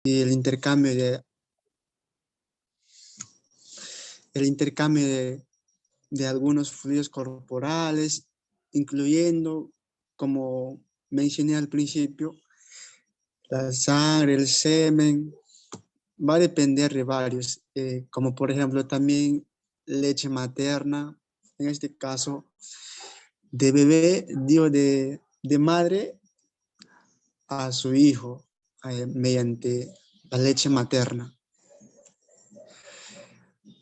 y el intercambio de algunos fluidos corporales, incluyendo, como mencioné al principio, la sangre, el semen, va a depender de varios, como por ejemplo también leche materna, en este caso de bebé, digo de madre a su hijo, mediante la leche materna.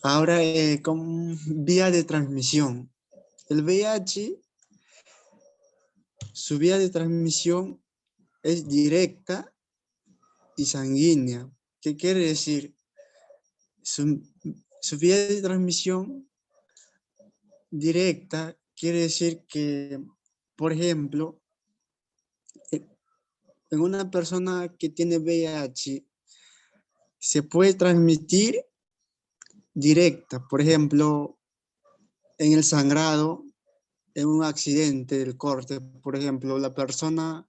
Ahora, con vía de transmisión. El VIH, su vía de transmisión es directa y sanguínea. ¿Qué quiere decir? Su vía de transmisión directa quiere decir que, por ejemplo, en una persona que tiene VIH, se puede transmitir directa, por ejemplo, en el sangrado, en un accidente del corte, por ejemplo, la persona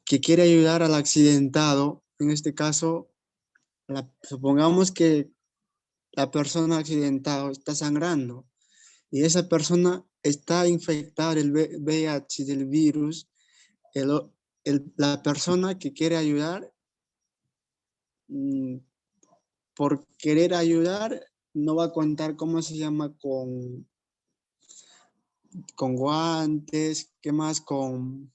que quiere ayudar al accidentado, en este caso, supongamos que la persona accidentada está sangrando y esa persona está infectada del VIH, del virus, la persona que quiere ayudar, por querer ayudar, no va a contar, ¿cómo se llama? Con guantes, ¿qué más? Con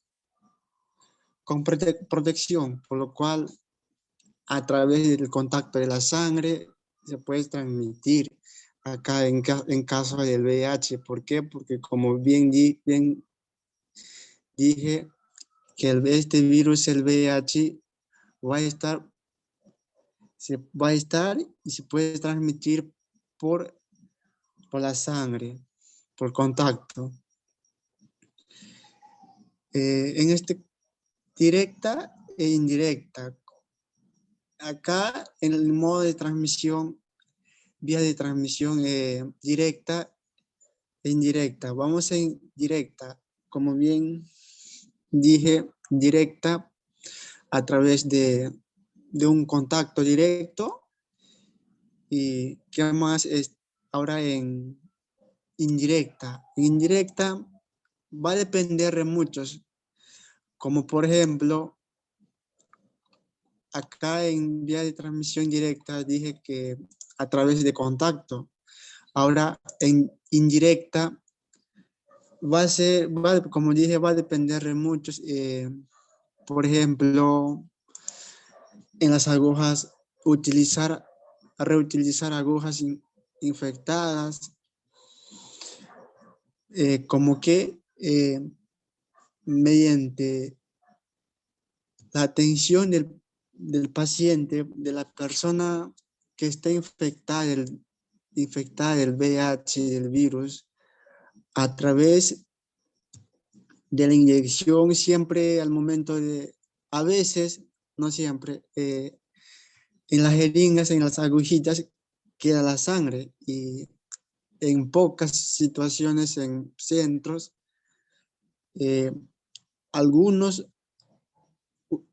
protección, por lo cual a través del contacto de la sangre se puede transmitir acá en caso del VIH. ¿Por qué? Porque como bien dije, que este virus, el VIH, va a estar, va a estar y se puede transmitir por la sangre, por contacto. En este directa e indirecta. Acá en el modo de transmisión, vía de transmisión directa e indirecta. Vamos en directa, como bien dije, directa a través de un contacto directo. ¿Y qué más es ahora en indirecta? Indirecta va a depender de muchos, como por ejemplo, acá en vía de transmisión directa dije que a través de contacto. Ahora en indirecta va a ser, como dije, va a depender de muchos. Por ejemplo, en las agujas, reutilizar agujas infectadas, como que mediante la atención del paciente, de la persona que está infectada del VIH, del virus, a través de la inyección, siempre al momento a veces, no siempre, en las jeringas, en las agujitas, queda la sangre y en pocas situaciones, en centros, eh, algunos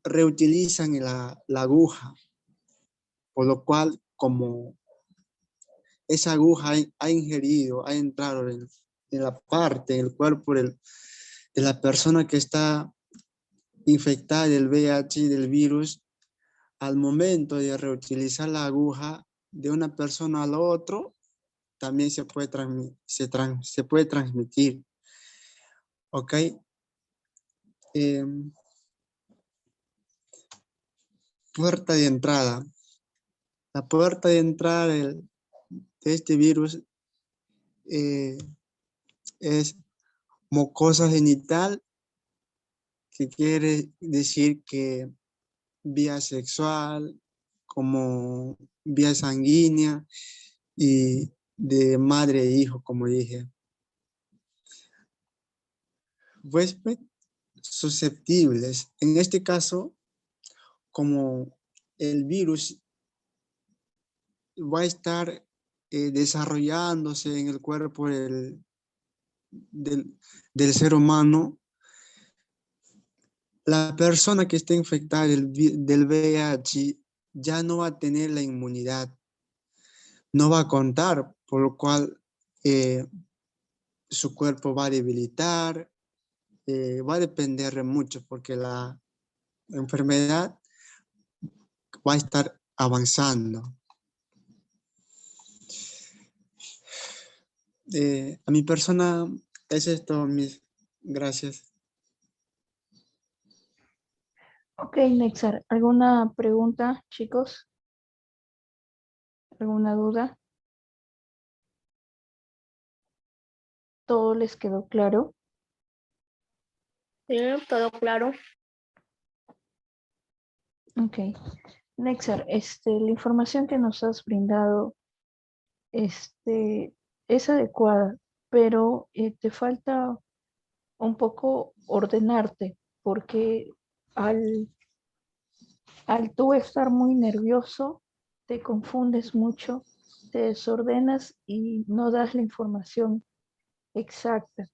reutilizan la aguja, por lo cual, como esa aguja ha ingerido, ha entrado en la parte, en el cuerpo de la persona que está infectada del VIH y del virus, al momento de reutilizar la aguja de una persona al otro, también se puede transmitir. ¿Ok? Puerta de entrada. La puerta de entrada de este virus es mucosa genital, que quiere decir que vía sexual, como vía sanguínea y de madre e hijo, como dije. Huésped susceptibles. En este caso, como el virus va a estar desarrollándose en el cuerpo del ser humano, la persona que esté infectada del VIH ya no va a tener la inmunidad, no va a contar, por lo cual su cuerpo va a debilitar, va a depender mucho porque la enfermedad va a estar avanzando. A mi persona es esto, mis gracias. Ok, Nexar, ¿alguna pregunta, chicos? ¿Alguna duda? ¿Todo les quedó claro? Sí, todo claro. Ok. Nexar, la información que nos has brindado es adecuada, pero te falta un poco ordenarte, porque al, al tú estar muy nervioso, te confundes mucho, te desordenas y no das la información exacta.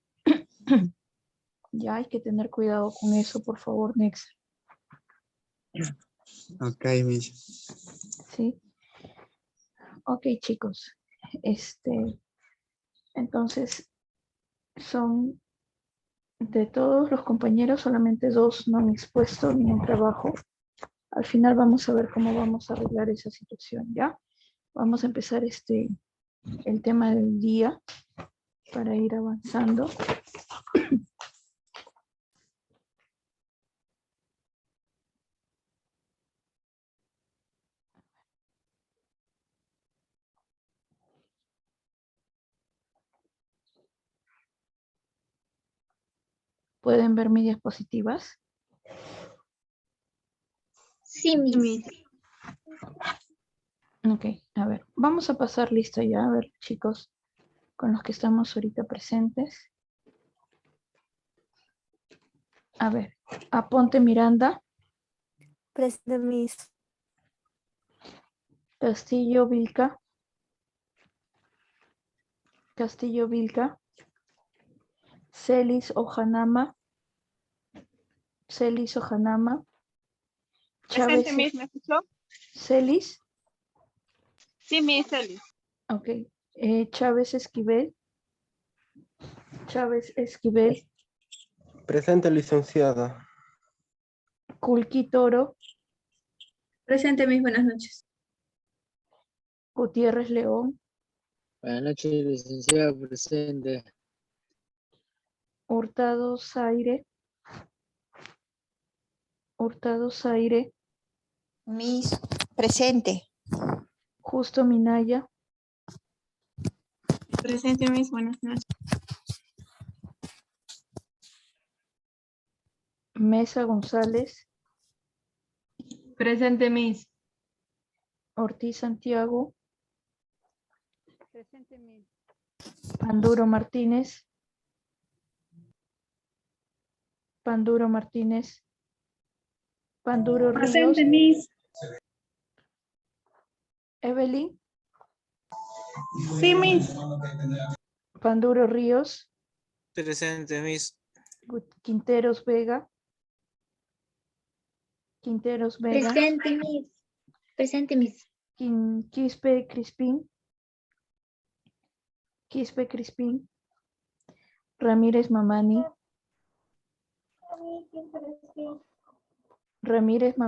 Ya hay que tener cuidado con eso, por favor, Nexa. Ok, mis. ¿Sí? Ok, chicos. Entonces, son de todos los compañeros, solamente 2 no han expuesto ningún trabajo. Al final vamos a ver cómo vamos a arreglar esa situación, ¿ya? Vamos a empezar el tema del día para ir avanzando. ¿Pueden ver mis diapositivas? Sí, Miss. Ok, a ver, vamos a pasar lista ya, a ver, chicos, con los que estamos ahorita presentes. A ver, Aponte Miranda, Presente, Miss. Castillo Vilca, Celis Ojanama, Chávez. Presente, Miss, ¿me escuchó? Celis, Sí, Miss Celis. ok. Chávez Esquivel, Presente, licenciada. Culqui Toro, Presente, Miss. Buenas noches. Gutiérrez León, Buenas noches, licenciado presente. Hurtado Zaire, Miss, presente. Justo Minaya, Presente, Miss. Buenas noches. Mesa González, Presente, Miss. Ortiz Santiago, Presente, Miss. Panduro Martínez, Panduro Ríos, Miss. Evelyn, Sí, Miss. Panduro Ríos, Presente, Miss. Quinteros Vega, Presente, Miss. Presente, Miss. Quispe Crispín, Ramírez Mamani, Romero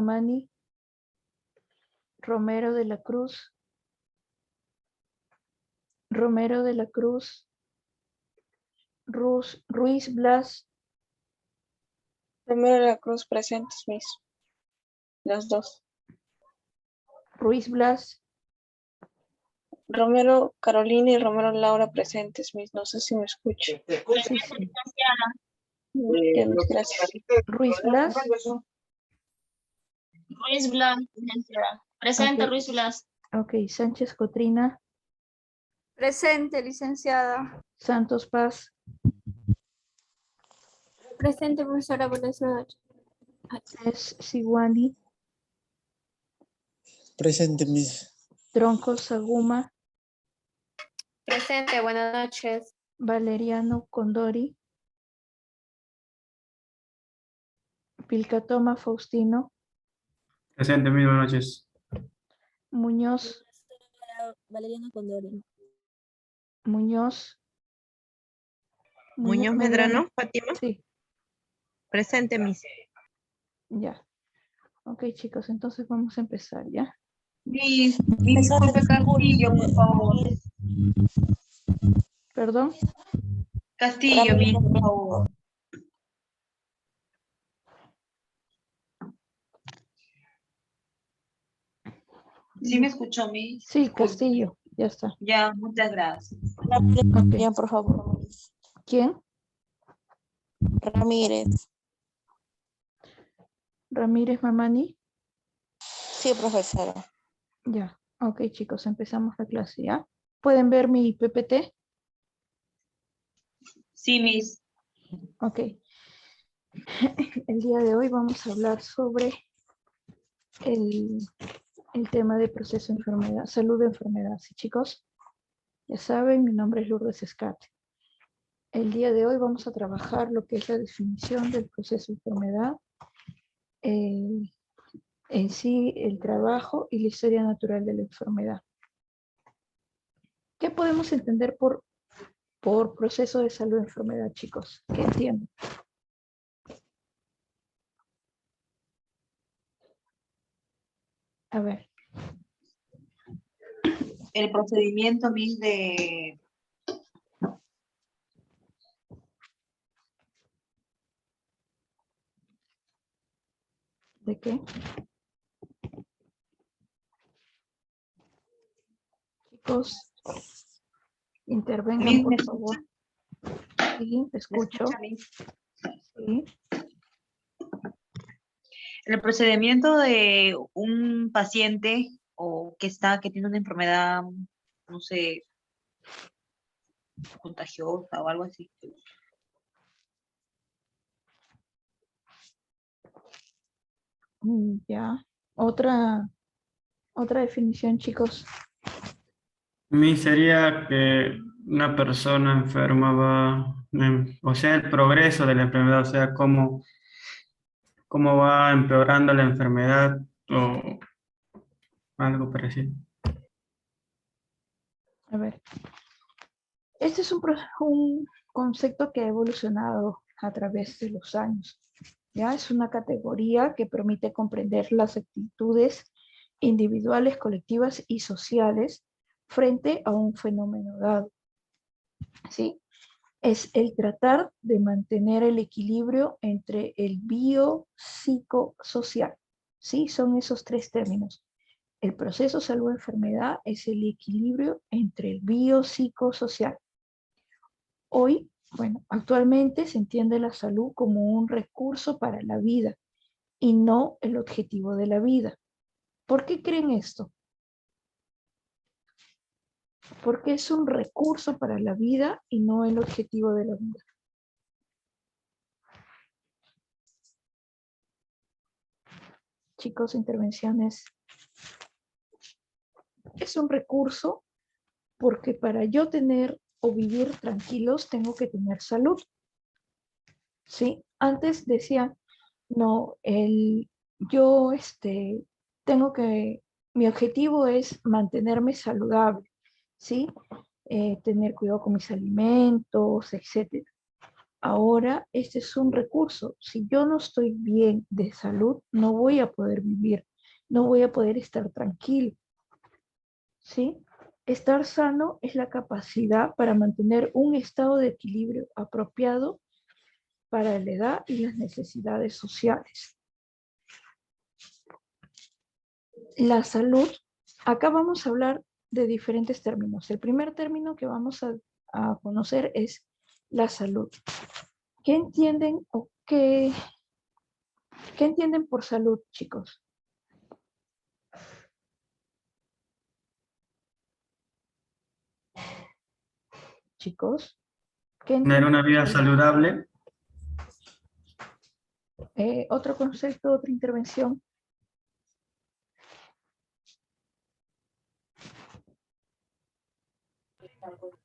de la Cruz, Ruiz Blas, Romero de la Cruz, presentes, Miss. Las dos. Ruiz Blas, Romero Carolina y Romero Laura, presentes, Miss. No sé si me escucha. sí, sí. Ya, Miss, gracias. Ruiz Blas, Ruiz Blas, licenciada. Presente, Ok. Ruiz Blas. ok, Sánchez Cotrina, Presente, licenciada. Santos Paz, Presente, profesora. Buenas noches. Siguani, Presente, mis. Tronco Saguma, Presente, buenas noches. Valeriano Condori, Vilcatoma Faustino, Presente, Miss, buenas noches. Muñoz, Valeriano Condori. Muñoz. Muñoz Medrano, Fátima. Sí, Presente, Miss. ya. Ok, chicos, entonces vamos a empezar, ¿ya? Disculpe, Castillo, por favor. ¿Perdón? Castillo, por favor. ¿Sí me escuchó, mi? Sí, Castillo, ya está. Ya, muchas gracias. Ok. Ya, por favor. ¿Quién? Ramírez. Ramírez Mamani. Sí, profesora. Ya. Ok, chicos, empezamos la clase, ¿ya? ¿Pueden ver mi PPT? Sí, Miss. Ok. El día de hoy vamos a hablar sobre el tema de proceso de enfermedad, salud de enfermedad. ¿Sí, chicos? Ya saben, mi nombre es Lourdes Escate. El día de hoy vamos a trabajar lo que es la definición del proceso de enfermedad, en sí el trabajo y la historia natural de la enfermedad. ¿Qué podemos entender por proceso de salud de enfermedad, chicos? ¿Qué entienden? A ver. El procedimiento, Miss, de... ¿De qué? Chicos, intervengan, Miss, por ¿me favor. escucha? Sí, te ¿Me escucho. escucha, Miss? Sí. El procedimiento de un paciente o que tiene una enfermedad, no sé, contagiosa o algo así. Ya. Otra definición, chicos. Miss, sería que una persona enferma o sea, el progreso de la enfermedad, o sea, cómo va empeorando la enfermedad o algo parecido. A ver. Este es un concepto que ha evolucionado a través de los años. ¿Ya? Es una categoría que permite comprender las actitudes individuales, colectivas y sociales frente a un fenómeno dado. ¿Sí? Es el tratar de mantener el equilibrio entre el biopsicosocial. ¿Sí? Son esos tres términos. El proceso salud-enfermedad es el equilibrio entre el biopsicosocial. Hoy, actualmente se entiende la salud como un recurso para la vida y no el objetivo de la vida. ¿Por qué creen esto? Porque es un recurso para la vida y no el objetivo de la vida. Chicos, intervenciones. Es un recurso porque para yo tener o vivir tranquilos tengo que tener salud. ¿Sí? Antes decían, no, yo tengo que, mi objetivo es mantenerme saludable, ¿sí? Tener cuidado con mis alimentos, etc. Ahora, este es un recurso. Si yo no estoy bien de salud, no voy a poder vivir, no voy a poder estar tranquilo, ¿sí? Estar sano es la capacidad para mantener un estado de equilibrio apropiado para la edad y las necesidades sociales. La salud, acá vamos a hablar de diferentes términos. El primer término que vamos a conocer es la salud. ¿Qué entienden o qué entienden por salud, chicos? Chicos, ¿qué Tener entienden una por vida salud? saludable. Otro concepto, otra intervención.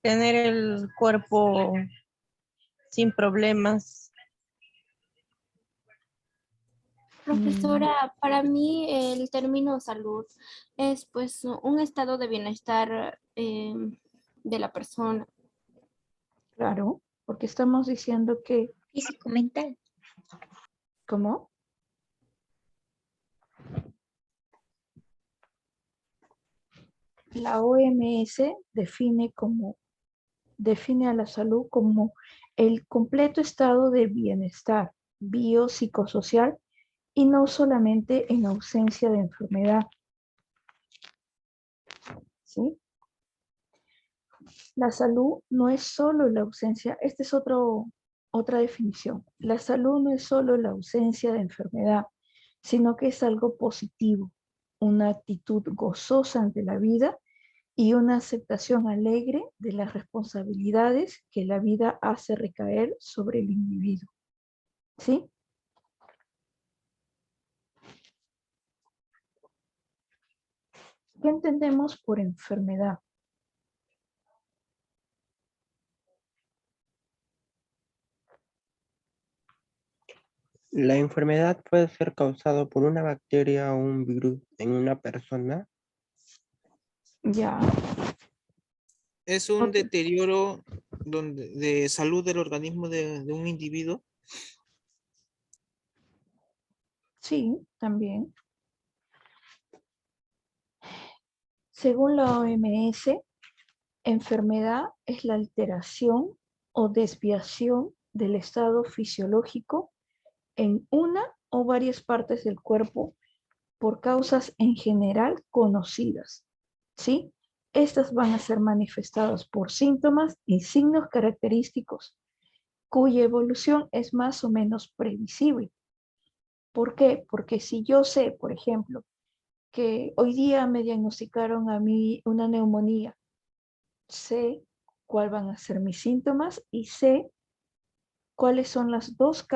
Tener el cuerpo sin problemas. Profesora, para mí el término salud es pues un estado de bienestar de la persona. Claro, porque estamos diciendo que, Físico, mental. ¿cómo? La OMS define a la salud como el completo estado de bienestar biopsicosocial y no solamente en ausencia de enfermedad. ¿Sí? La salud no es solo la ausencia, esta es otra definición. La salud no es solo la ausencia de enfermedad, sino que es algo positivo, una actitud gozosa ante la vida y una aceptación alegre de las responsabilidades que la vida hace recaer sobre el individuo. ¿Sí? ¿Qué entendemos por enfermedad? La enfermedad puede ser causada por una bacteria o un virus en una persona. Ya. Es un Ok. deterioro de salud del organismo de un individuo. Sí, también. Según la OMS, enfermedad es la alteración o desviación del estado fisiológico en una o varias partes del cuerpo por causas en general conocidas. ¿Sí? Estas van a ser manifestadas por síntomas y signos característicos cuya evolución es más o menos previsible. ¿Por qué? Porque si yo sé, por ejemplo, que hoy día me diagnosticaron a mí una neumonía, sé cuáles van a ser mis síntomas y sé cuáles son los dos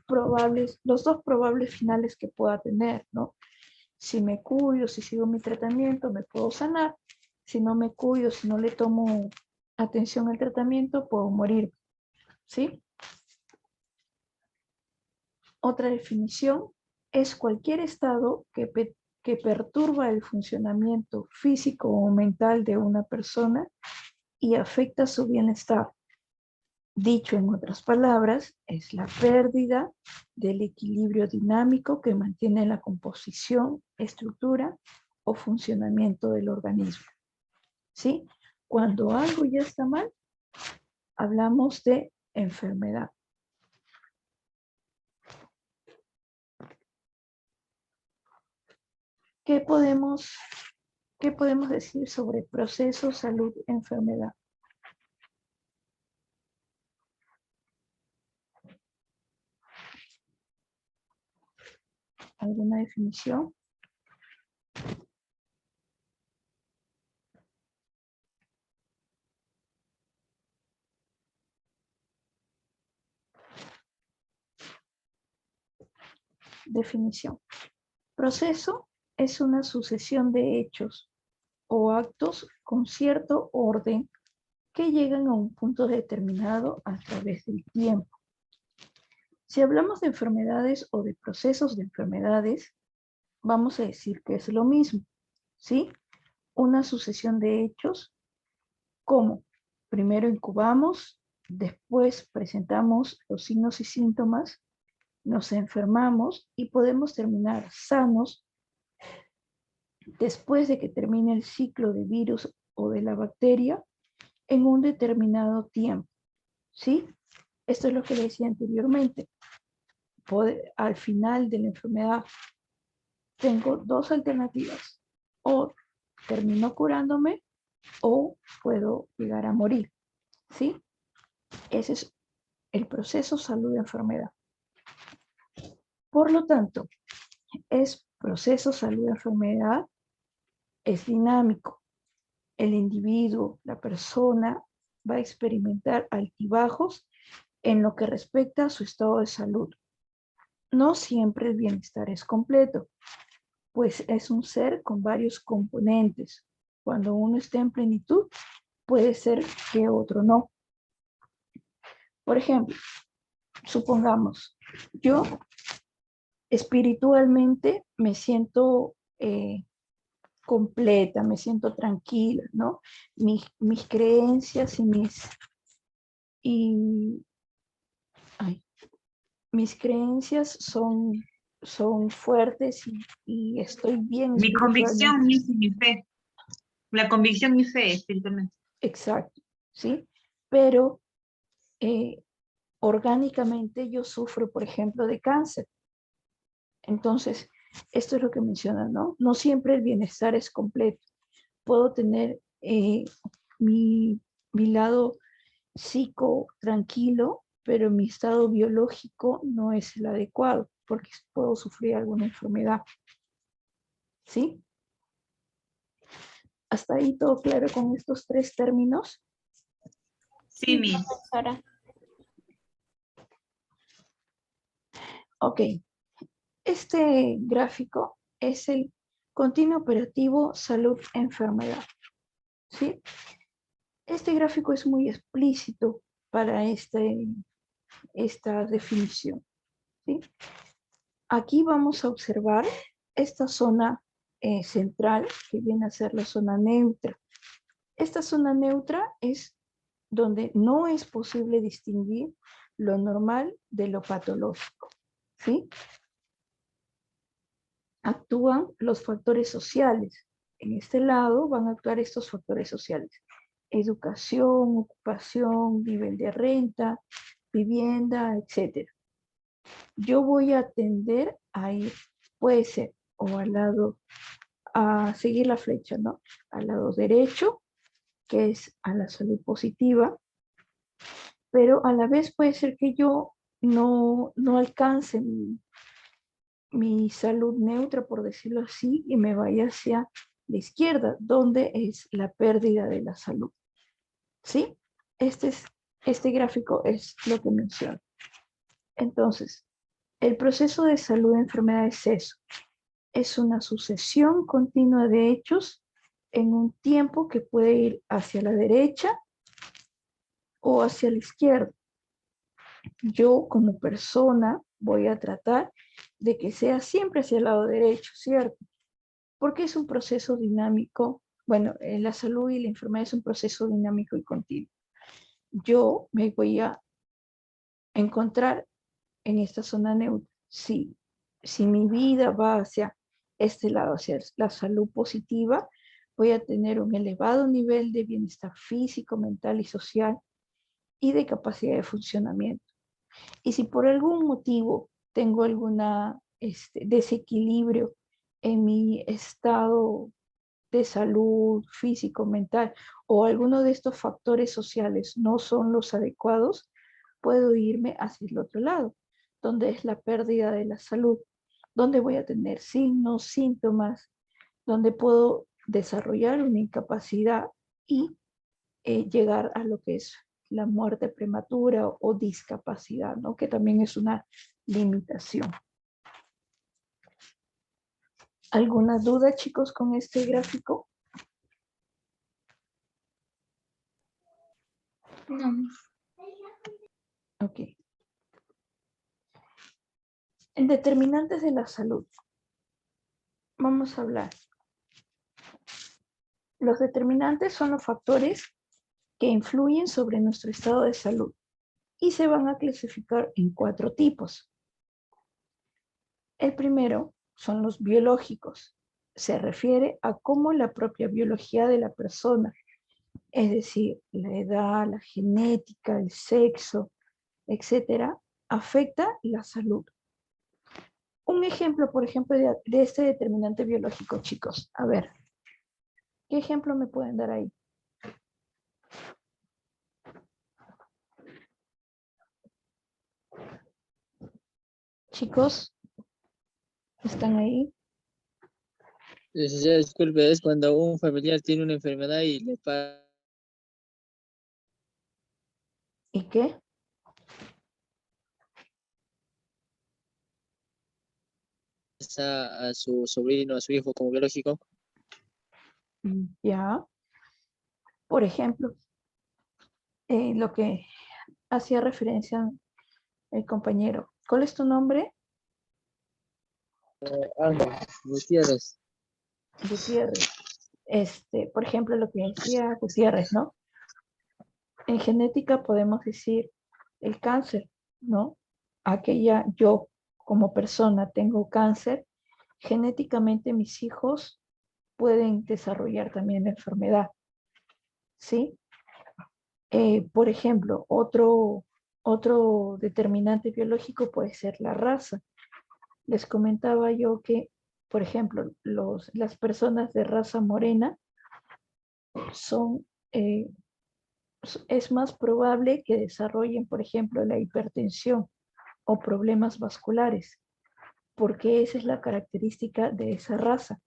probables finales que pueda tener, ¿no? Si me cuido, si sigo mi tratamiento, me puedo sanar. Si no me cuido, si no le tomo atención al tratamiento, puedo morir, ¿sí? Otra definición es cualquier estado que perturba el funcionamiento físico o mental de una persona y afecta su bienestar. Dicho en otras palabras, es la pérdida del equilibrio dinámico que mantiene la composición, estructura o funcionamiento del organismo. ¿Sí? Cuando algo ya está mal, hablamos de enfermedad. ¿Qué podemos decir sobre proceso, salud, enfermedad? ¿Alguna definición? Definición. Proceso es una sucesión de hechos o actos con cierto orden que llegan a un punto determinado a través del tiempo. Si hablamos de enfermedades o de procesos de enfermedades, vamos a decir que es lo mismo, ¿sí? Una sucesión de hechos como primero incubamos, después presentamos los signos y síntomas, nos enfermamos y podemos terminar sanos después de que termine el ciclo de virus o de la bacteria en un determinado tiempo, ¿sí? Esto es lo que le decía anteriormente. Al final de la enfermedad tengo dos alternativas. O termino curándome o puedo llegar a morir, ¿sí? Ese es el proceso salud-enfermedad. Por lo tanto, proceso salud-enfermedad es dinámico. El individuo, la persona, va a experimentar altibajos en lo que respecta a su estado de salud. No siempre el bienestar es completo, pues es un ser con varios componentes. Cuando uno está en plenitud, puede ser que otro no. Por ejemplo, supongamos, yo espiritualmente me siento completa, me siento tranquila, ¿no? Mis creencias y ay, mis creencias son fuertes y estoy bien Mi convicción, espiritualmente. mi fe. La convicción, mi fe, espiritualmente. Exacto, ¿sí? Pero orgánicamente yo sufro, por ejemplo, de cáncer. Entonces, esto es lo que menciona, ¿no? No siempre el bienestar es completo. Puedo tener mi, mi lado psico tranquilo, pero mi estado biológico no es el adecuado, porque puedo sufrir alguna enfermedad. ¿Sí? ¿Hasta ahí todo claro con estos tres términos? Sí, Miss. Profesora. Ok. Este gráfico es el continuo operativo salud-enfermedad. ¿Sí? Este gráfico es muy explícito para esta definición. ¿Sí? Aquí vamos a observar esta zona central que viene a ser la zona neutra. Esta zona neutra es donde no es posible distinguir lo normal de lo patológico. ¿Sí? Actúan los factores sociales. En este lado van a actuar estos factores sociales. Educación, ocupación, nivel de renta, vivienda, etc. Yo voy a tender a ir, puede ser, o al lado, a seguir la flecha, ¿no? Al lado derecho, que es a la salud positiva, pero a la vez puede ser que yo no alcance mi salud neutra, por decirlo así, y me vaya hacia la izquierda, donde es la pérdida de la salud. ¿Sí? Este gráfico es lo que menciona. Entonces, el proceso de salud de enfermedad es eso. Es una sucesión continua de hechos en un tiempo que puede ir hacia la derecha o hacia la izquierda. Yo como persona voy a tratar de que sea siempre hacia el lado derecho, ¿cierto? Porque es un proceso dinámico. Bueno, la salud y la enfermedad es un proceso dinámico y continuo. Yo me voy a encontrar en esta zona neutra. Si mi vida va hacia este lado, hacia la salud positiva, voy a tener un elevado nivel de bienestar físico, mental y social y de capacidad de funcionamiento. Y si por algún motivo tengo alguna desequilibrio en mi estado de salud físico, mental o alguno de estos factores sociales no son los adecuados, puedo irme hacia el otro lado, donde es la pérdida de la salud, donde voy a tener signos, síntomas, donde puedo desarrollar una incapacidad y llegar a lo que es la muerte prematura o discapacidad, ¿no? Que también es una limitación. ¿Alguna duda, chicos, con este gráfico? No. Ok. En determinantes de la salud, vamos a hablar. Los determinantes son los factores que influyen sobre nuestro estado de salud y se van a clasificar en 4 tipos. El primero son los biológicos. Se refiere a cómo la propia biología de la persona, es decir, la edad, la genética, el sexo, etcétera, afecta la salud. Un ejemplo, por ejemplo, de este determinante biológico, chicos. A ver, ¿qué ejemplo me pueden dar ahí? Chicos, ¿están ahí? Ya, disculpe, es cuando un familiar tiene una enfermedad y le ¿Y qué? pasa a su sobrino, a su hijo como biológico. Ya. Por ejemplo, lo que hacía referencia el compañero. ¿Cuál es tu nombre? Ángel Gutiérrez. Gutiérrez. Por ejemplo, lo que decía Gutiérrez, ¿no? En genética podemos decir el cáncer, ¿no? Aquella yo como persona tengo cáncer, genéticamente mis hijos pueden desarrollar también la enfermedad, ¿sí? Por ejemplo, otro determinante biológico puede ser la raza. Les comentaba yo que, por ejemplo, las personas de raza morena son, es más probable que desarrollen, por ejemplo, la hipertensión o problemas vasculares, porque esa es la característica de esa raza,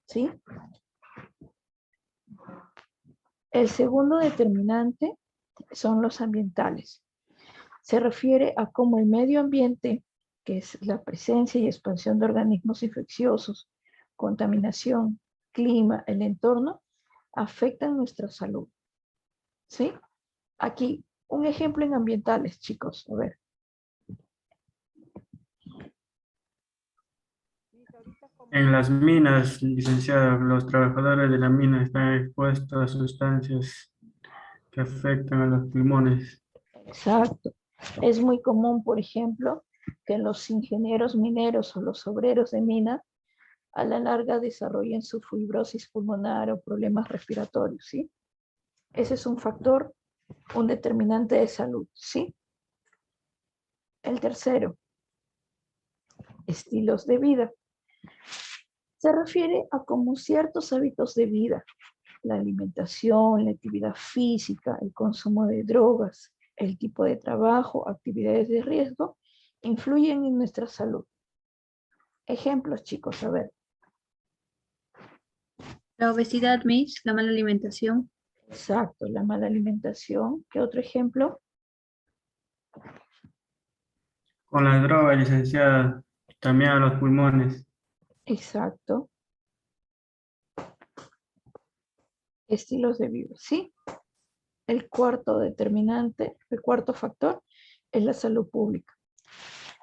¿sí? El segundo determinante son los ambientales. Se refiere a cómo el medio ambiente, que es la presencia y expansión de organismos infecciosos, contaminación, clima, el entorno, afectan nuestra salud. ¿Sí? Aquí, un ejemplo en ambientales, chicos. A ver. En las minas, licenciado, los trabajadores de la mina están expuestos a sustancias que afectan a los pulmones. Exacto. Es muy común, por ejemplo, que los ingenieros mineros o los obreros de mina a la larga desarrollen su fibrosis pulmonar o problemas respiratorios, ¿sí? Ese es un factor, un determinante de salud, ¿sí? El tercero, estilos de vida. Se refiere a cómo ciertos hábitos de vida, la alimentación, la actividad física, el consumo de drogas, el tipo de trabajo, actividades de riesgo, influyen en nuestra salud. Ejemplos, chicos, a ver. La obesidad, Miss, la mala alimentación. Exacto, la mala alimentación. ¿Qué otro ejemplo? Con las drogas, licenciada, también a los pulmones. Exacto. Estilos de vida, ¿sí? El cuarto determinante, el cuarto factor es la salud pública.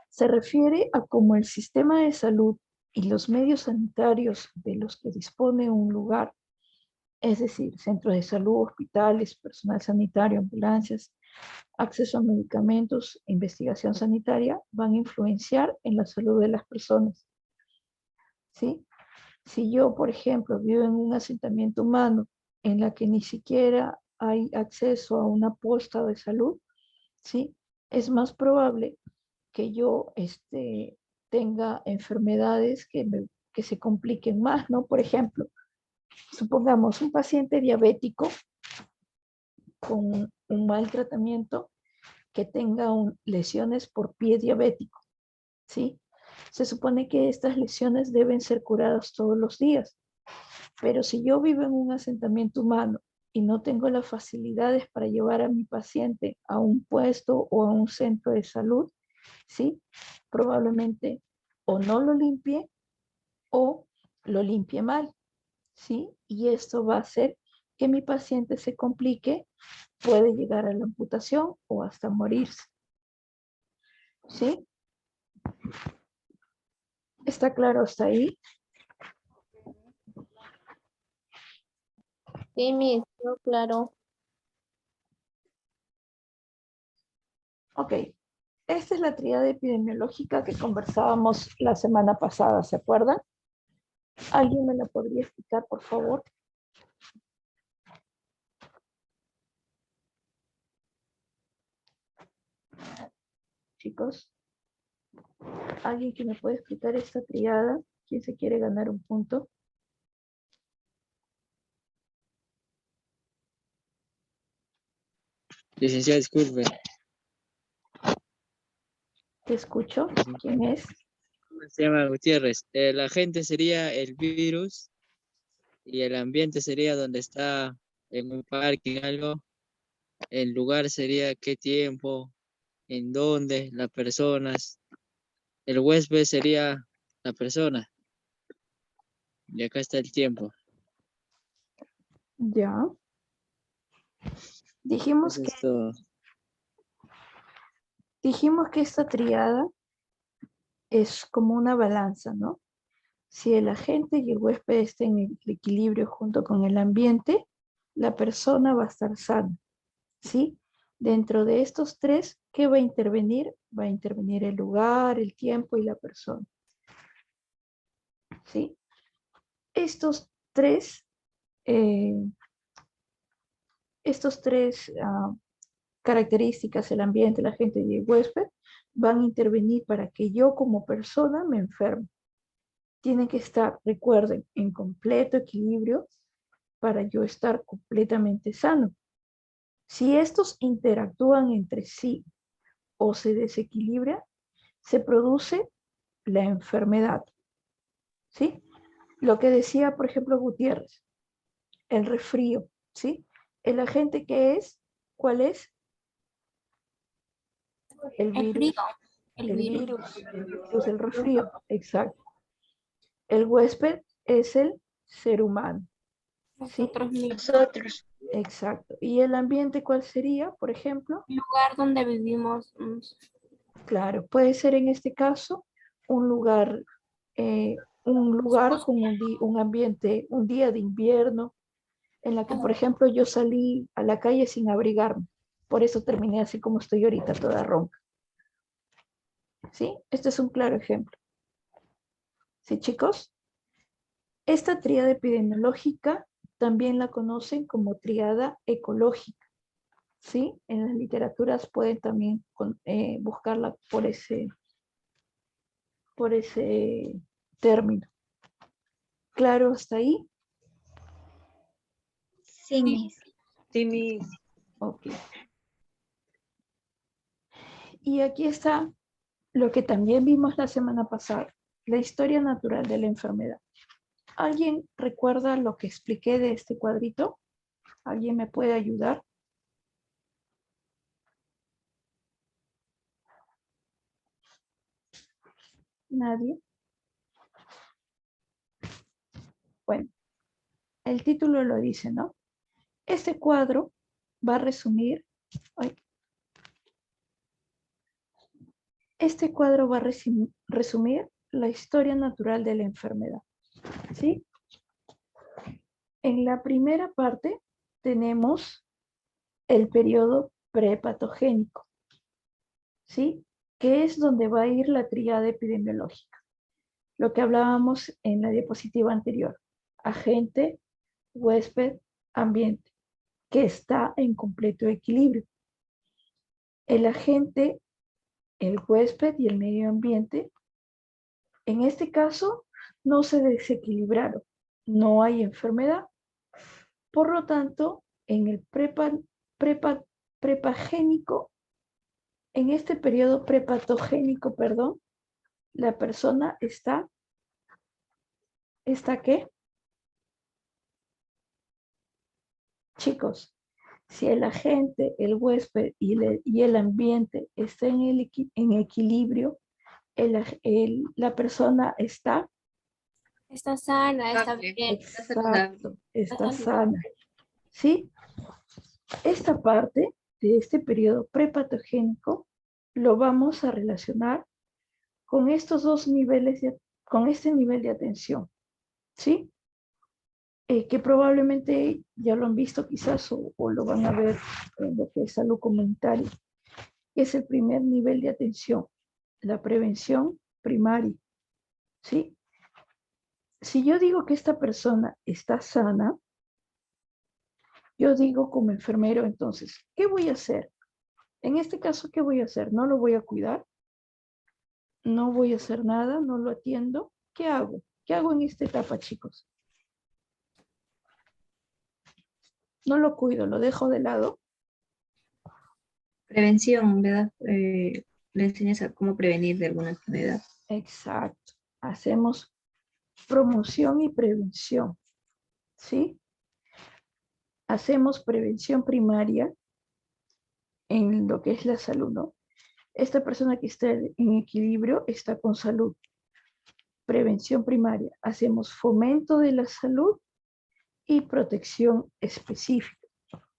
Se refiere a cómo el sistema de salud y los medios sanitarios de los que dispone un lugar, es decir, centros de salud, hospitales, personal sanitario, ambulancias, acceso a medicamentos, investigación sanitaria, van a influenciar en la salud de las personas. ¿Sí? Si yo, por ejemplo, vivo en un asentamiento humano en la que ni siquiera hay acceso a una posta de salud, ¿sí? Es más probable que yo tenga enfermedades que se compliquen más, ¿no? Por ejemplo, supongamos un paciente diabético con un mal tratamiento que tenga lesiones por pie diabético, ¿sí? Se supone que estas lesiones deben ser curadas todos los días, pero si yo vivo en un asentamiento humano y no tengo las facilidades para llevar a mi paciente a un puesto o a un centro de salud, ¿sí? Probablemente o no lo limpie o lo limpie mal, ¿sí? Y esto va a hacer que mi paciente se complique, puede llegar a la amputación o hasta morirse, ¿sí? ¿Está claro hasta ahí? Sí, mi, claro. Ok. Esta es la tríada epidemiológica que conversábamos la semana pasada, ¿se acuerdan? ¿Alguien me la podría explicar, por favor? Chicos, ¿alguien que me puede explicar esta tríada? ¿Quién se quiere ganar un punto? Licenciado, disculpe. Te escucho. ¿Quién es? Se llama Gutiérrez. El agente sería el virus y el ambiente sería donde está en un parque, en algo. El lugar sería qué tiempo, en dónde, las personas. El huésped sería la persona. Y acá está el tiempo. Ya. Dijimos Eso que es todo. Dijimos que esta triada es como una balanza, ¿no? Si el agente y el huésped estén en el equilibrio junto con el ambiente, la persona va a estar sana, ¿sí? Dentro de estos tres, ¿qué va a intervenir? Va a intervenir el lugar, el tiempo y la persona, ¿sí? Estos tres características, el ambiente, la gente y el huésped, van a intervenir para que yo como persona me enferme. Tienen que estar, recuerden, en completo equilibrio para yo estar completamente sano. Si estos interactúan entre sí o se desequilibran, se produce la enfermedad, ¿sí? Lo que decía, por ejemplo, Gutiérrez, el resfrío, ¿sí? El agente que es, ¿cuál es? El El virus. frío. El virus. El virus del resfrío, exacto. El huésped es el ser humano. ¿Sí? Nosotros mismos. Nosotros. Exacto. ¿Y el ambiente cuál sería, por ejemplo? El lugar donde vivimos. Claro, puede ser en este caso un lugar con un ambiente, un día de invierno, en la que, por ejemplo, yo salí a la calle sin abrigarme. Por eso terminé así como estoy ahorita, toda ronca. ¿Sí? Este es un claro ejemplo. ¿Sí, chicos? Esta tríada epidemiológica también la conocen como tríada ecológica, ¿sí? En las literaturas pueden también buscarla por ese término. ¿Claro hasta ahí? Sí, Miss. Sí, Miss. Ok. Y aquí está lo que también vimos la semana pasada, la historia natural de la enfermedad. ¿Alguien recuerda lo que expliqué de este cuadrito? ¿Alguien me puede ayudar? ¿Nadie? Bueno, el título lo dice, ¿no? Este cuadro va a resumir, resumir la historia natural de la enfermedad, ¿sí? En la primera parte tenemos el periodo prepatogénico, ¿sí? Que es donde va a ir la tríada epidemiológica. Lo que hablábamos en la diapositiva anterior. Agente, huésped, ambiente, que está en completo equilibrio. El agente, el huésped y el medio ambiente, en este caso, no se desequilibraron. No hay enfermedad. Por lo tanto, en el prepagénico, en este periodo prepatogénico, perdón, la persona ¿está qué? Chicos, si el agente, el huésped y el ambiente están en equilibrio, la persona está sana, está bien. exacto, está sana. ¿Sí? Esta parte de este periodo prepatogénico lo vamos a relacionar con estos dos niveles, con este nivel de atención, ¿sí? Que probablemente ya lo han visto quizás o lo van a ver en lo que es salud comunitaria, que es el primer nivel de atención, la prevención primaria, ¿sí? Si yo digo que esta persona está sana, yo digo como enfermero, entonces, ¿qué voy a hacer? En este caso, ¿qué voy a hacer? ¿No lo voy a cuidar? ¿No voy a hacer nada? ¿No lo atiendo? ¿Qué hago? ¿Qué hago en esta etapa, chicos? No lo cuido, lo dejo de lado. Prevención, ¿verdad? Le enseñas a cómo prevenir de alguna enfermedad. Exacto. Hacemos promoción y prevención, ¿sí? Hacemos prevención primaria en lo que es la salud, ¿no? Esta persona que está en equilibrio está con salud. Prevención primaria. Hacemos fomento de la salud y protección específica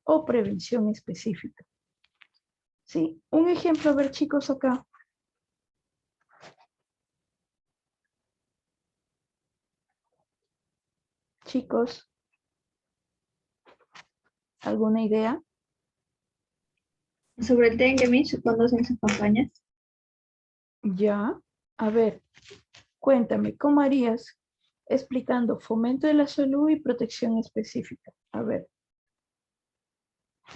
o prevención específica. Sí, un ejemplo, a ver chicos acá. Chicos, ¿alguna idea? Sobre el dengue, Miss, ¿cuándo hacen esas campañas? Ya, a ver, cuéntame, ¿cómo harías explicando fomento de la salud y protección específica? A ver,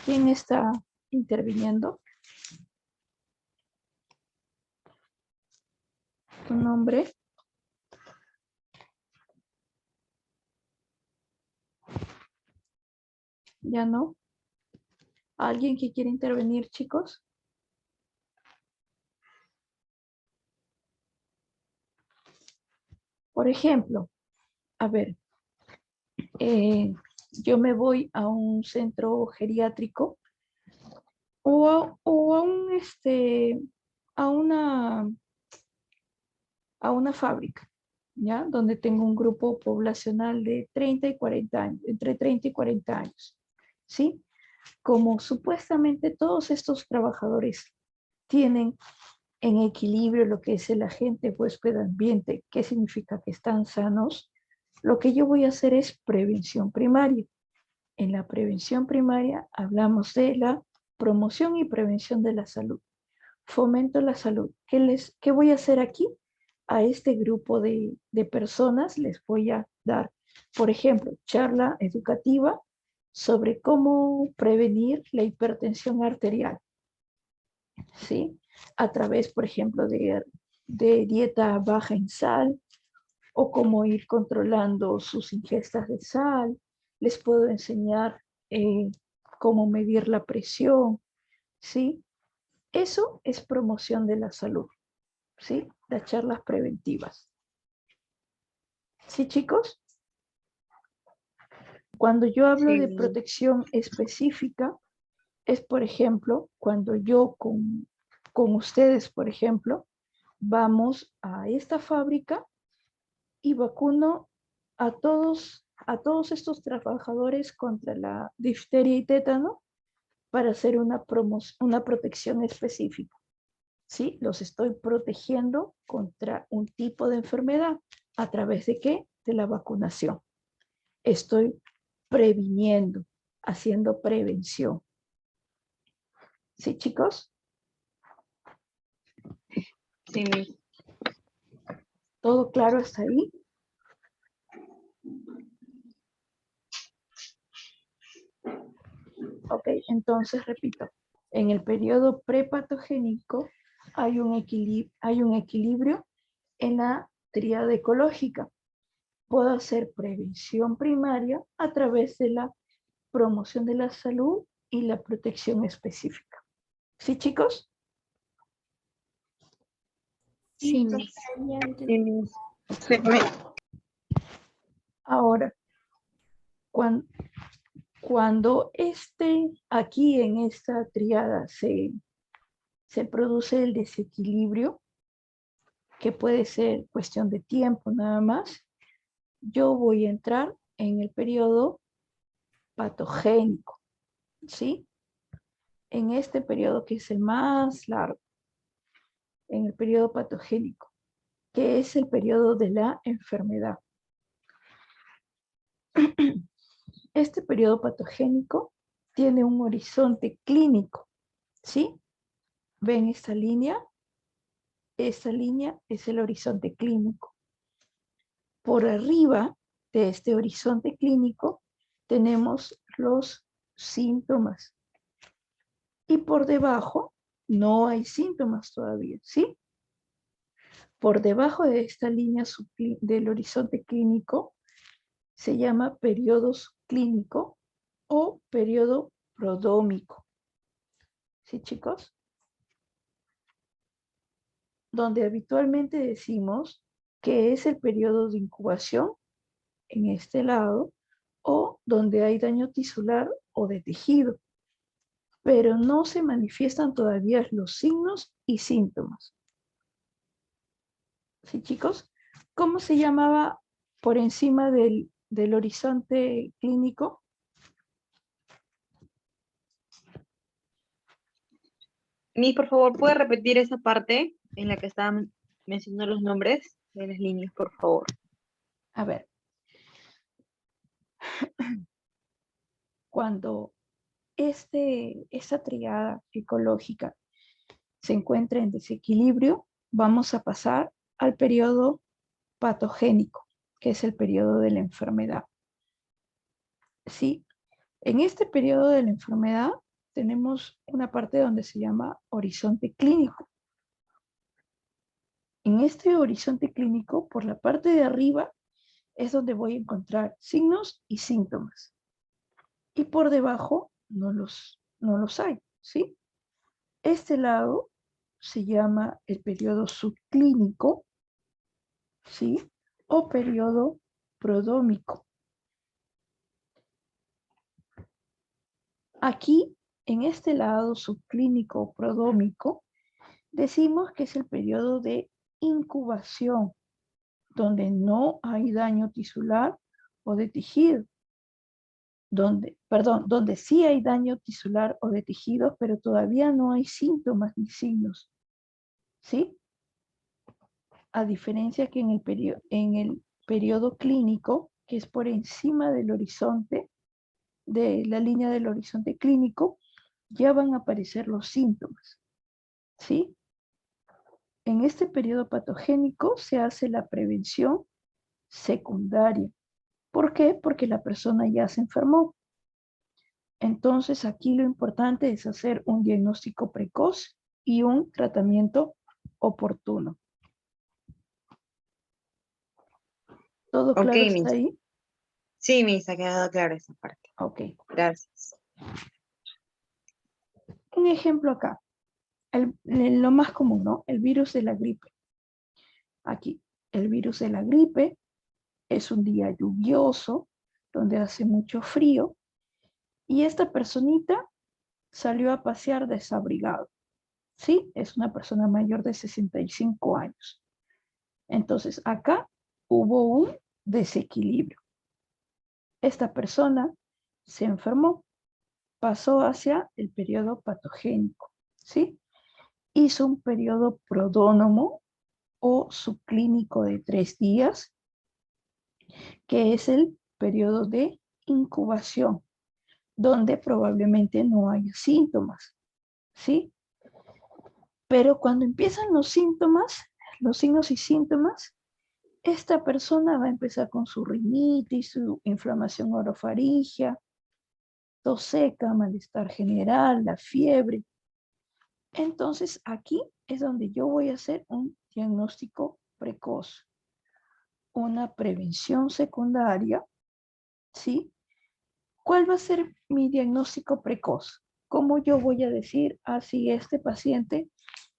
¿quién está interviniendo? ¿Tu nombre? ¿Ya no? ¿Alguien que quiere intervenir, chicos? Por ejemplo, a ver, yo me voy a un centro geriátrico o a a una fábrica, ¿ya? Donde tengo un grupo poblacional de 30 y 40 años, entre 30 y 40 años, ¿sí? Como supuestamente todos estos trabajadores tienen en equilibrio lo que es el agente huésped ambiente, ¿qué significa que están sanos? Lo que yo voy a hacer es prevención primaria. En la prevención primaria hablamos de la promoción y prevención de la salud. Fomento la salud. ¿Qué voy a hacer aquí? A este grupo de personas les voy a dar, por ejemplo, charla educativa sobre cómo prevenir la hipertensión arterial, ¿sí? A través, por ejemplo, de dieta baja en sal o cómo ir controlando sus ingestas de sal. Les puedo enseñar cómo medir la presión, ¿sí? Eso es promoción de la salud, ¿sí? Las charlas preventivas. ¿Sí, chicos? Cuando yo hablo de protección específica, es, por ejemplo, cuando yo con ustedes, por ejemplo, vamos a esta fábrica y vacuno a todos estos trabajadores contra la difteria y tétano para hacer una protección específica. ¿Sí? Los estoy protegiendo contra un tipo de enfermedad. ¿A través de qué? De la vacunación. Estoy previniendo, haciendo prevención. ¿Sí, chicos? Sí, ¿Todo claro hasta ahí? Ok, entonces repito. En el periodo prepatogénico hay un equilibrio en la tríada ecológica. Puedo hacer prevención primaria a través de la promoción de la salud y la protección específica. ¿Sí, chicos? Sí, Miss. ya Sí, entendí. Miss. Sí, Ahora, cuando aquí en esta tríada se produce el desequilibrio, que puede ser cuestión de tiempo nada más, yo voy a entrar en el periodo patogénico, ¿sí? En este periodo que es el más largo, en el periodo patogénico, que es el periodo de la enfermedad. Este periodo patogénico tiene un horizonte clínico, ¿sí? ¿Ven esta línea? Esta línea es el horizonte clínico. Por arriba de este horizonte clínico tenemos los síntomas. Y por debajo no hay síntomas todavía, ¿sí? Por debajo de esta línea del horizonte clínico se llama periodo subclínico o periodo prodómico. ¿Sí, chicos? Donde habitualmente decimos que es el periodo de incubación en este lado o donde hay daño tisular o de tejido, pero no se manifiestan todavía los signos y síntomas. ¿Sí, chicos? ¿Cómo se llamaba por encima del horizonte clínico? Miss, por favor, ¿puede repetir esa parte en la que estaban mencionando los nombres de las líneas, por favor? A ver. Cuando esta triada psicológica se encuentra en desequilibrio, vamos a pasar al periodo patogénico, que es el periodo de la enfermedad. ¿Sí? En este periodo de la enfermedad tenemos una parte donde se llama horizonte clínico. En este horizonte clínico, por la parte de arriba, es donde voy a encontrar signos y síntomas. Y por debajo no los hay, ¿sí? Este lado se llama el periodo subclínico, ¿sí? O periodo prodómico. Aquí, en este lado subclínico o prodómico, decimos que es el periodo de incubación, donde no hay daño tisular o de tejido. Donde sí hay daño tisular o de tejidos, pero todavía no hay síntomas ni signos, ¿sí? A diferencia que en el periodo clínico, que es por encima del horizonte, de la línea del horizonte clínico, ya van a aparecer los síntomas, ¿sí? En este periodo patogénico se hace la prevención secundaria. ¿Por qué? Porque la persona ya se enfermó. Entonces, aquí lo importante es hacer un diagnóstico precoz y un tratamiento oportuno. ¿Todo Ok, claro Miss. hasta ahí? Sí, Miss, ha quedado clara esa parte. Ok. Gracias. Un ejemplo acá. Lo más común, ¿no? El virus de la gripe. Aquí, el virus de la gripe es un día lluvioso, donde hace mucho frío, y esta personita salió a pasear desabrigado. ¿Sí? Es una persona mayor de 65 años. Entonces, acá hubo un desequilibrio. Esta persona se enfermó, pasó hacia el periodo patogénico, ¿sí? Hizo un periodo prodónomo o subclínico de 3 días, que es el periodo de incubación, donde probablemente no haya síntomas, ¿sí? Pero cuando empiezan los síntomas, los signos y síntomas, esta persona va a empezar con su rinitis, su inflamación orofaringea, tos seca, malestar general, la fiebre. Entonces aquí es donde yo voy a hacer un diagnóstico precoz, una prevención secundaria, ¿sí? ¿Cuál va a ser mi diagnóstico precoz? ¿Cómo yo voy a decir, si este paciente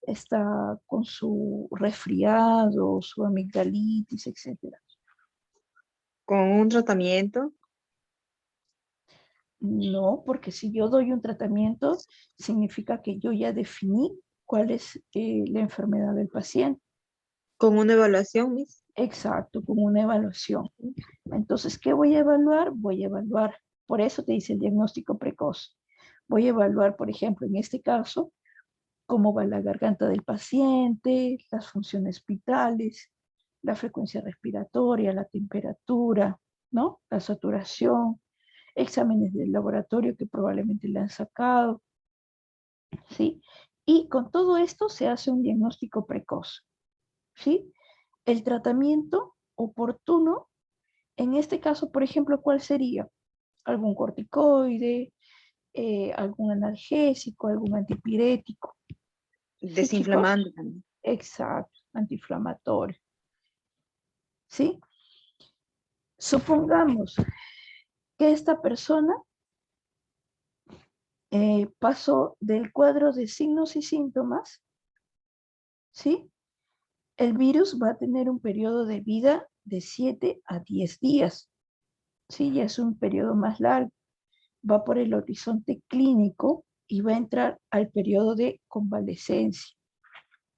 está con su resfriado, su amigdalitis, etcétera? ¿Con un tratamiento? No, porque si yo doy un tratamiento, significa que yo ya definí cuál es la enfermedad del paciente. ¿Con una evaluación, Miss? Exacto, con una evaluación. Entonces, ¿qué voy a evaluar? Voy a evaluar, por eso te dice el diagnóstico precoz. Voy a evaluar, por ejemplo, en este caso, cómo va la garganta del paciente, las funciones vitales, la frecuencia respiratoria, la temperatura, ¿no? La saturación, exámenes del laboratorio que probablemente le han sacado, ¿sí? Y con todo esto se hace un diagnóstico precoz, ¿sí? El tratamiento oportuno, en este caso, por ejemplo, ¿cuál sería? Algún corticoide, algún analgésico, algún antipirético. ¿Sí, chicos? Desinflamante también. Exacto, antiinflamatorio. ¿Sí? Supongamos que esta persona pasó del cuadro de signos y síntomas, ¿sí? El virus va a tener un periodo de vida de 7 a 10 días, ¿sí? Ya es un periodo más largo. Va por el horizonte clínico y va a entrar al periodo de convalecencia,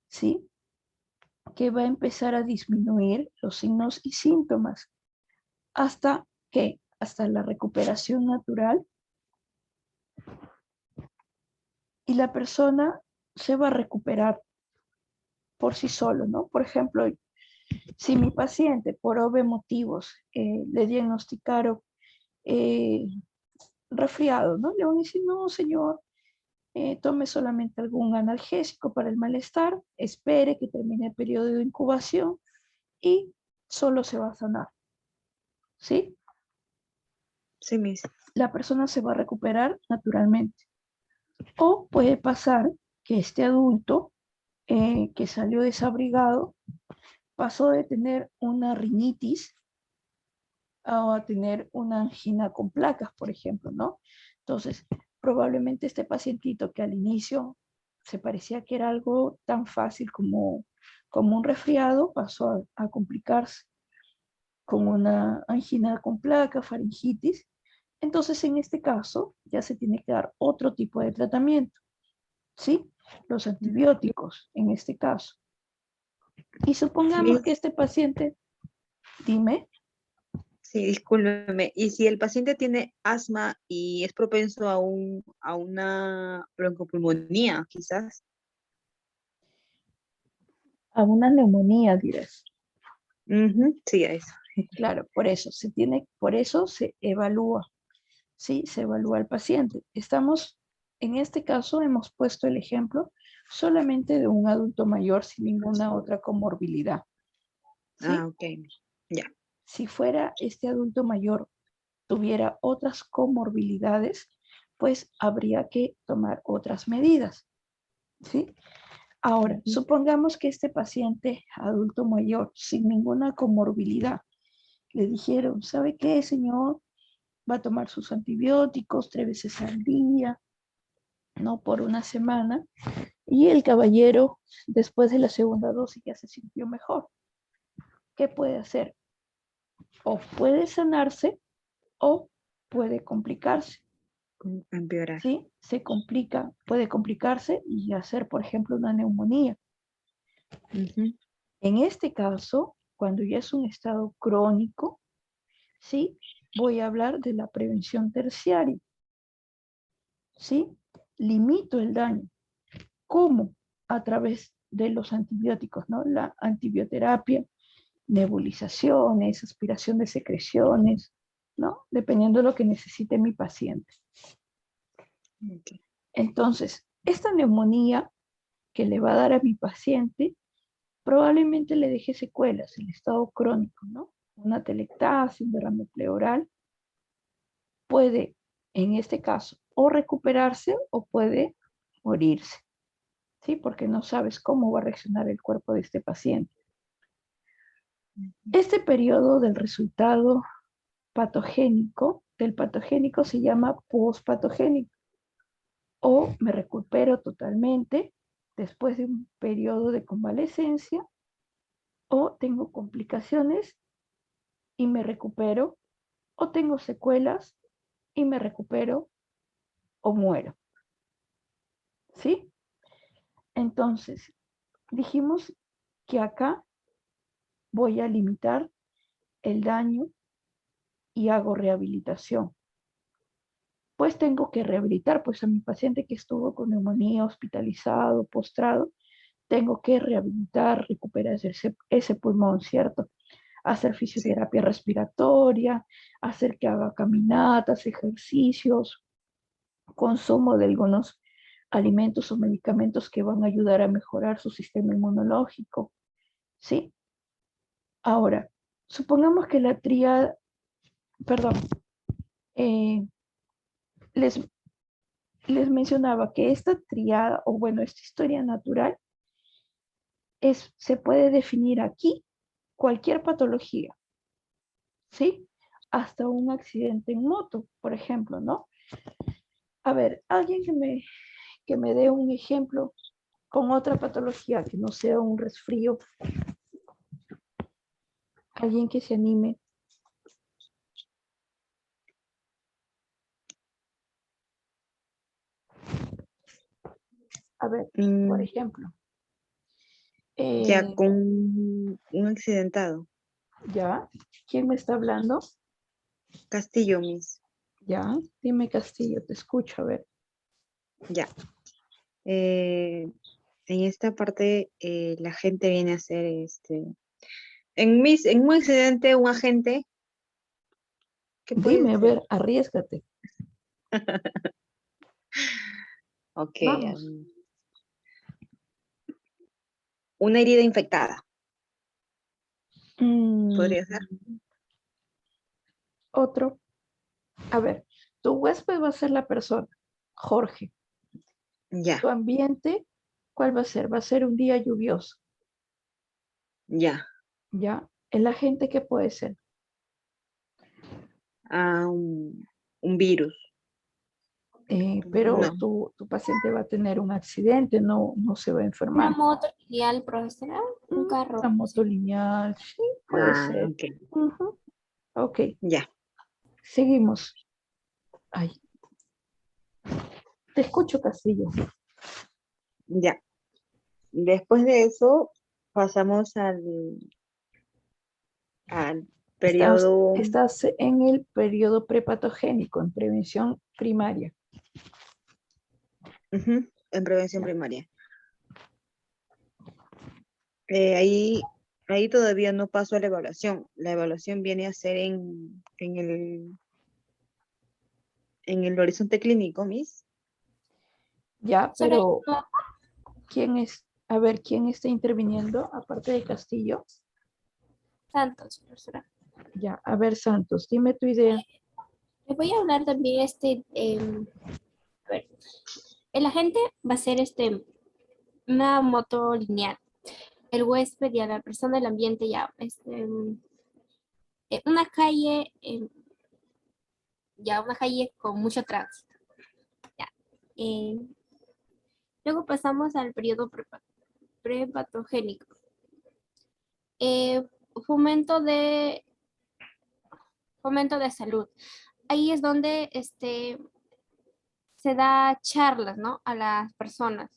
¿sí? Que va a empezar a disminuir los signos y síntomas hasta que, hasta la recuperación natural, y la persona se va a recuperar por sí solo, ¿no? Por ejemplo, si mi paciente por obvios motivos le diagnosticaron resfriado, ¿no? Le van a decir, no, señor, tome solamente algún analgésico para el malestar, espere que termine el periodo de incubación y solo se va a sanar, ¿sí? Sí, Miss. La persona se va a recuperar naturalmente. O puede pasar que este adulto que salió desabrigado pasó de tener una rinitis a tener una angina con placas, por ejemplo, ¿no? Entonces, probablemente este pacientito que al inicio se parecía que era algo tan fácil como un resfriado, pasó a complicarse con una angina con placa, faringitis. Entonces, en este caso, ya se tiene que dar otro tipo de tratamiento, ¿sí? Los antibióticos, en este caso. Y supongamos Miss, que este paciente, dime, sí, discúlpeme. ¿Y si el paciente tiene asma y es propenso a una broncopulmonía, quizás? a una neumonía, dirás. Ujú, sí, a eso. Claro, por eso se evalúa, ¿sí? Se evalúa al paciente. En este caso, hemos puesto el ejemplo solamente de un adulto mayor sin ninguna otra comorbilidad, ¿sí? Ah, ok. Ya. Si fuera este adulto mayor tuviera otras comorbilidades, pues habría que tomar otras medidas, ¿sí? Ahora, supongamos que este paciente adulto mayor sin ninguna comorbilidad le dijeron, ¿sabe qué, señor? Va a tomar sus antibióticos 3 veces al día, ¿no? Por una semana. Y el caballero, después de la segunda dosis, ya se sintió mejor. ¿Qué puede hacer? O puede sanarse o puede complicarse, Empeorar. ¿sí? Puede complicarse y hacer, por ejemplo, una neumonía. Ujú. En este caso, cuando ya es un estado crónico, ¿sí? Voy a hablar de la prevención terciaria, ¿sí? Limito el daño. ¿Cómo? A través de los antibióticos, ¿no? La antibioterapia, nebulizaciones, aspiración de secreciones, ¿no? Dependiendo de lo que necesite mi paciente. Ok. Entonces, esta neumonía que le va a dar a mi paciente probablemente le deje secuelas, el estado crónico, ¿no? Una atelectasia, un derrame pleural, puede, en este caso, o recuperarse o puede morirse, ¿sí? Porque no sabes cómo va a reaccionar el cuerpo de este paciente. Este periodo del resultado del patogénico se llama pospatogénico, o me recupero totalmente después de un periodo de convalecencia, o tengo complicaciones y me recupero, o tengo secuelas y me recupero o muero, ¿sí? Entonces, dijimos que acá voy a limitar el daño y hago rehabilitación. Pues tengo que rehabilitar, pues a mi paciente que estuvo con neumonía, hospitalizado, postrado, tengo que rehabilitar, recuperar ese pulmón, ¿cierto? Hacer fisioterapia respiratoria, hacer que haga caminatas, ejercicios, consumo de algunos alimentos o medicamentos que van a ayudar a mejorar su sistema inmunológico, ¿sí? Ahora, supongamos que la tríada, perdón, eh, les, les mencionaba que esta tríada, o bueno, esta historia natural, se puede definir aquí cualquier patología, ¿sí? Hasta un accidente en moto, por ejemplo, ¿no? A ver, alguien que me dé un ejemplo con otra patología que no sea un resfrío. Alguien que se anime. A ver, por ejemplo. Ya con un accidentado. ¿Ya? ¿Quién me está hablando? Castillo, Miss. Ya, dime Castillo, te escucho, a ver. Ya. En esta parte, la gente viene a hacer en un accidente, un agente, ¿qué puede Dime, a ser? ver, arriésgate. Ok, Vamos. una herida infectada, Mm, podría ser. otro. A ver, tu huésped va a ser la persona, Jorge. Ya, Tu ambiente, ¿cuál va a ser? Va a ser un día lluvioso, ya. ¿ya? El agente, ¿qué puede ser? Un virus. Pero No, tu paciente va a tener un accidente, no se va a Una enfermar. moto lineal, profesora, un Una carro. moto lineal, sí, puede ser. ok, Ujú. Ok, ya, seguimos. Ay, te escucho, Castillo. ya. Después de eso, pasamos al periodo Estás en el periodo prepatogénico, en prevención primaria. en prevención primaria. Ahí todavía no paso a la evaluación. La evaluación viene a ser en el horizonte clínico, Miss. Ya, Solo pero ¿quién es? A ver, ¿quién está interviniendo aparte de Castillo? Santos, profesora. Ya, a ver, Santos, dime tu idea. Les voy a hablar también a ver, el agente va a ser una moto lineal. El huésped ya la persona del ambiente ya una calle ya una calle con mucho tránsito. Ya. Eh, luego pasamos al periodo prepatogénico. Eh, fomento de salud. Ahí es donde se da charlas, ¿no? A las personas.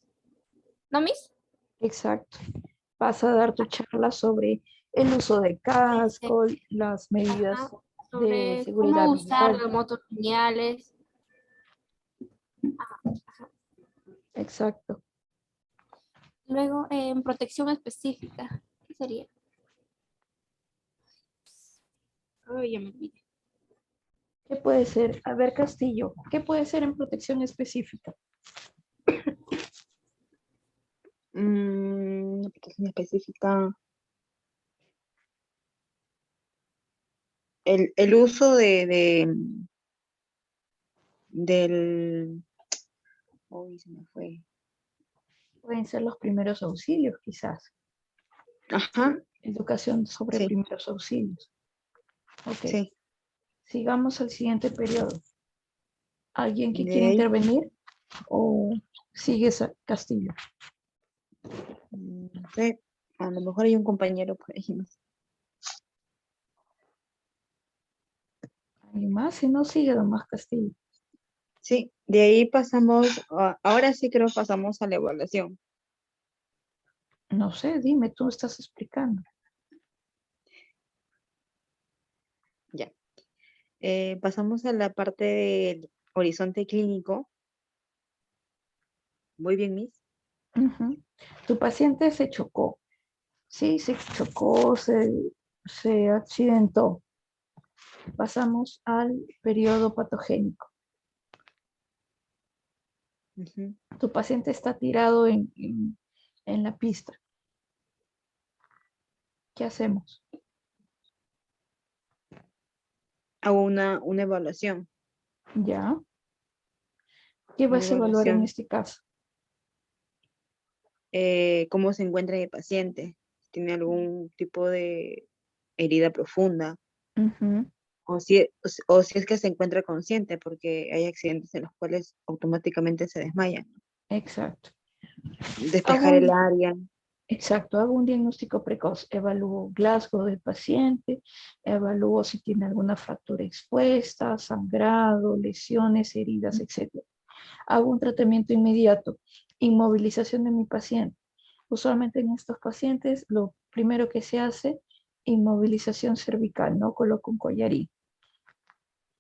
¿No, Miss? Exacto. Vas a dar tu charla sobre el uso de casco, las medidas Ajá, de sobre seguridad cómo usar vial. las motos lineales. Exacto. Luego, en protección específica. ¿Qué sería? Ay, ya me olvidé. ¿Qué puede ser? A ver, Castillo, ¿qué puede ser en protección específica? Una aplicación específica. El uso del... Uy, se me fue. Pueden ser los primeros auxilios, quizás. Ajá, Educación sobre sí, primeros auxilios. Ok. sí. Sigamos al siguiente periodo. ¿Alguien que De quiera ahí, intervenir? ¿O sigues a Castillo? no sé, a lo mejor hay un compañero por ahí, no sé. ¿Alguien más? Si no, sigue nomás Castillo. Sí, de ahí pasamos, ahora sí creo pasamos a la evaluación. No sé, dime, tú estás explicando. Ya. Pasamos a la parte del horizonte clínico. Muy bien, Miss. Ujú. Tu paciente se chocó. Sí, se chocó, se accidentó. Pasamos al periodo patogénico. Ujú. Tu paciente está tirado en la pista. ¿Qué hacemos? Hago una evaluación. ¿Ya? ¿Qué Una vas a evaluar en evaluación. este caso? Cómo se encuentra el paciente. ¿Tiene algún tipo de herida profunda? Ujú. O si es que se encuentra consciente, porque hay accidentes en los cuales automáticamente se desmayan. Exacto. Despejar el área. Exacto, hago un diagnóstico precoz, evalúo Glasgow del paciente, evalúo si tiene alguna fractura expuesta, sangrado, lesiones, heridas, etc. Hago un tratamiento inmediato, inmovilización de mi paciente. Usualmente en estos pacientes lo primero que se hace, inmovilización cervical, no coloco un collarín.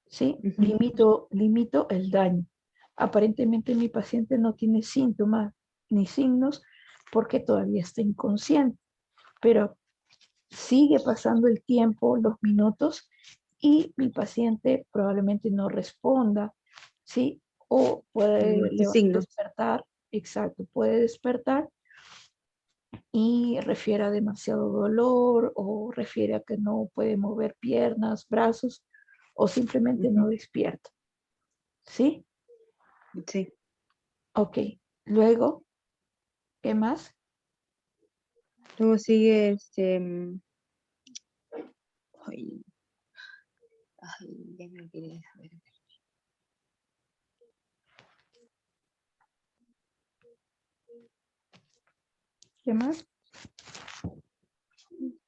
¿Sí? Ujú. Limito el daño. Aparentemente mi paciente no tiene síntomas ni signos porque todavía está inconsciente. Pero sigue pasando el tiempo, los minutos, y mi paciente probablemente no responda, ¿sí? O puede signos. despertar, exacto, puede despertar y refiere a demasiado dolor o refiere a que no puede mover piernas, brazos o simplemente no despierta. ¿Sí? Sí. Ok. Luego, ¿qué más? Luego sigue ya me olvidé. A ver. ¿Qué más?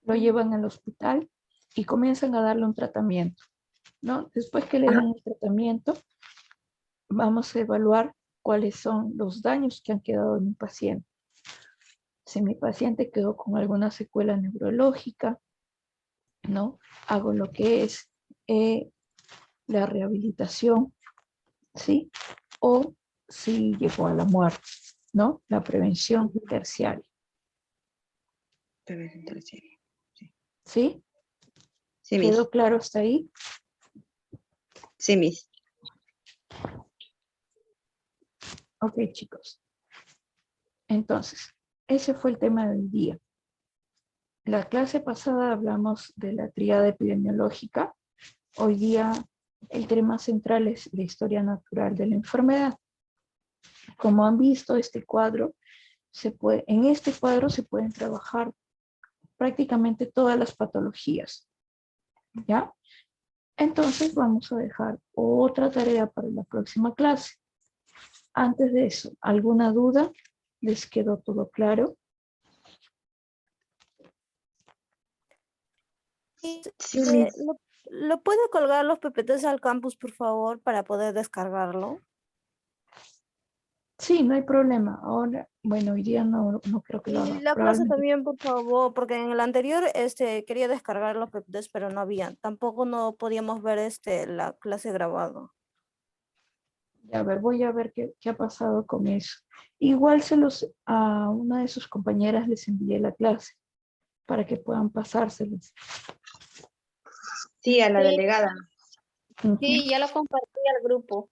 Lo llevan al hospital y comienzan a darle un tratamiento, ¿no? Después que le dan el tratamiento, vamos a evaluar cuáles son los daños que han quedado en mi paciente. Si mi paciente quedó con alguna secuela neurológica, ¿no? Hago lo que es la rehabilitación, ¿sí? O si llegó a la muerte, ¿no? La prevención terciaria. Prevención terciaria. ¿Sí? Sí, ¿Quedó Miss. claro hasta ahí? Sí, Miss. Ok, chicos. Entonces, ese fue el tema del día. La clase pasada hablamos de la tríada epidemiológica. Hoy día el tema central es la historia natural de la enfermedad. Como han visto, este cuadro en este cuadro se pueden trabajar prácticamente todas las patologías. ¿Ya? Entonces vamos a dejar otra tarea para la próxima clase. Antes de eso, ¿alguna duda? ¿Les quedó todo claro? Sí, Miss. ¿Lo puede colgar los PPTs al campus, por favor, para poder descargarlo? Sí, no hay problema. Ahora, bueno, hoy día no creo que lo Y haga. la clase Probablemente. también, por favor, porque en el anterior quería descargar los PPTs, pero no había. Tampoco no podíamos ver la clase grabada. A ver, voy a ver qué ha pasado con eso. Igual a una de sus compañeras les envié la clase para que puedan pasárselos. Sí, a la Sí. delegada. Ujú. Sí, ya lo compartí al grupo.